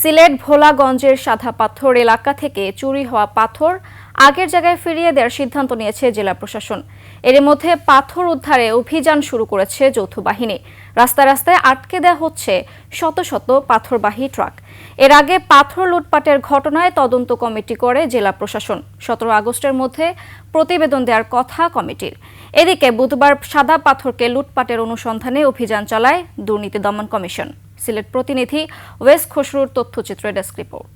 সিলেট ভোলাগঞ্জের সাদা পাথর এলাকা থেকে চুরি হওয়া পাথর আগের জায়গায় ফিরিয়ে দেওয়ার সিদ্ধান্ত নিয়েছে জেলা প্রশাসন। এর মধ্যে পাথর উদ্ধারে অভিযান শুরু করেছে যৌথ বাহিনী। রাস্তায় রাস্তায় আটকে দেওয়া হচ্ছে শত শত পাথরবাহী ট্রাক। এর আগে পাথর লুটপাটের ঘটনায় তদন্ত কমিটি করে জেলা প্রশাসন। 17 আগস্টের মধ্যে প্রতিবেদন দেওয়ার কথা কমিটির। এদিকে বুধবার সাদা পাথরকে লুটপাটের অনুসন্ধানে অভিযান চালায় দুর্নীতি দমন কমিশন। সিলেট প্রতিনিধি ওয়েস খসরুর তথ্যচিত্র ডেস্ক রিপোর্ট।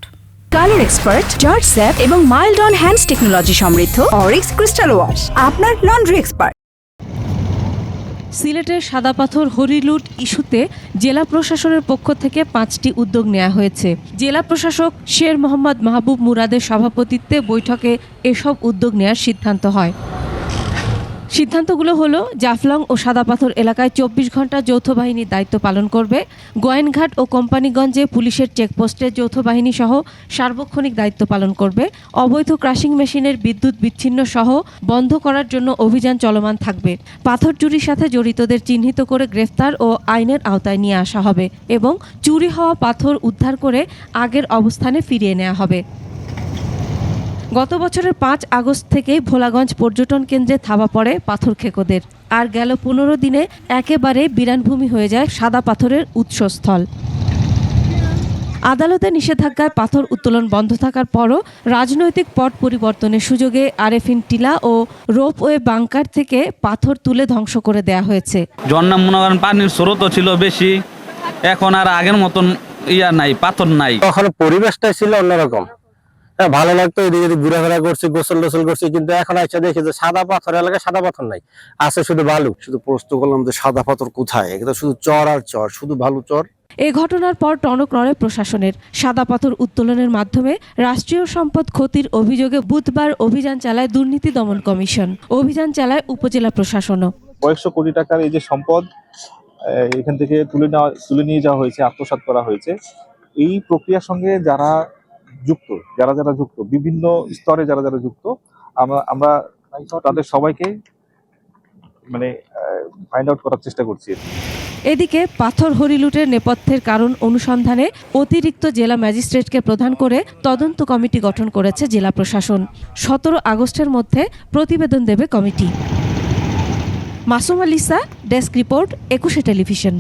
কালার এক্সপার্ট, জর্জ স্যাপ এবং মাইল্ড অন হ্যান্ডস টেকনোলজি সমৃদ্ধ অরিক্স ক্রিস্টাল ওয়াশ আপনার লন্ড্রি এক্সপার্ট। সিলেটের সাদা পাথর হরিলুট ইস্যুতে জেলা প্রশাসনের পক্ষ থেকে 5টি উদ্যোগ নেওয়া হয়েছে। জেলা প্রশাসক শের মোহাম্মদ মাহবুব মুরাদের সভাপতিত্বে বৈঠকে এসব উদ্যোগ নেওয়ার সিদ্ধান্ত হয়। সিদ্ধান্তগুলো হলো জাফলং ও সাদা পাথর এলাকায় 24 ঘন্টা যৌথ বাহিনীর দায়িত্ব পালন করবে। গোয়েনঘাট ও কোম্পানিগঞ্জে পুলিশের চেকপোস্টে যৌথ বাহিনী সহ সার্বক্ষণিক দায়িত্ব পালন করবে। অবৈধ ক্রাশিং মেশিনের বিদ্যুৎ বিচ্ছিন্ন সহ বন্ধ করার জন্য অভিযান চলমান থাকবে। পাথর চুরির সাথে জড়িতদের চিহ্নিত করে গ্রেফতার ও আইনের আওতায় নিয়ে আসা হবে এবং চুরি হওয়া পাথর উদ্ধার করে আগের অবস্থানে ফিরিয়ে নেওয়া হবে। গত বছরের 5 আগস্ট থেকে ভোলাগঞ্জ পর্যটন কেন্দ্রে থাবা পড়ে পাথর খেকোদের। আর গেল 15 দিনে একেবারে বিরানভূমি হয়ে যায় সাদা পাথরের উৎসস্থল। আদালতের নিষেধাজ্ঞায় পাথর উত্তোলন বন্ধ থাকার পরও রাজনৈতিক পট পরিবর্তনের সুযোগে আরেফিন টিলা ও রোপওয়ে বাংকার থেকে পাথর তুলে ধ্বংস করে দেয়া হয়েছে। ঝর্ণা মনে করেন পানির স্রোতও ছিল বেশি, এখন আর আগের মতন নাই, পাথর নাই। তখন পরিবেশটা ছিল অন্যরকম, ভালো লাগতো, এদিকে ঘোরাফেরা করছি, গোসল টোসল করছি। কিন্তু এখন আইসা দেখি যে সাদা পাথর এলাকায় সাদা পাথর নাই, আছে শুধু বালু। শুধু প্রশ্ন করলাম যে সাদা পাথর কোথায়, এটা শুধু চর আর চর, শুধু বালু চর। এ ঘটনার পর টনক নড়ে প্রশাসনের। সাদা পাথর উত্তোলনের মাধ্যমে রাষ্ট্রীয় সম্পদ ক্ষতির অভিযোগে বুধবার অভিযান চালায় দুর্নীতি দমন কমিশন। অভিযান চালায় উপজেলা প্রশাসনও। কয়েকশো কোটি টাকার এই যে সম্পদ এখান থেকে তুলে নিয়ে যাওয়া হয়েছে, আত্মসাৎ করা হয়েছে। এই প্রক্রিয়ার সঙ্গে যারা যুক্ত বিভিন্ন স্তরে যারা যুক্ত, আমরা তাদের সবাইকে ফাইন্ড আউট করার চেষ্টা করছি। এদিকে পাথর হরিলুটের নেপথ্যের কারণ অনুসন্ধানে অতিরিক্ত জেলা ম্যাজিস্ট্রেটকে প্রধান করে তদন্ত কমিটি গঠন করেছে জেলা প্রশাসন। 17 আগস্টের মধ্যে প্রতিবেদন দেবে committee. Masum আলিসা, desk report, 21 television.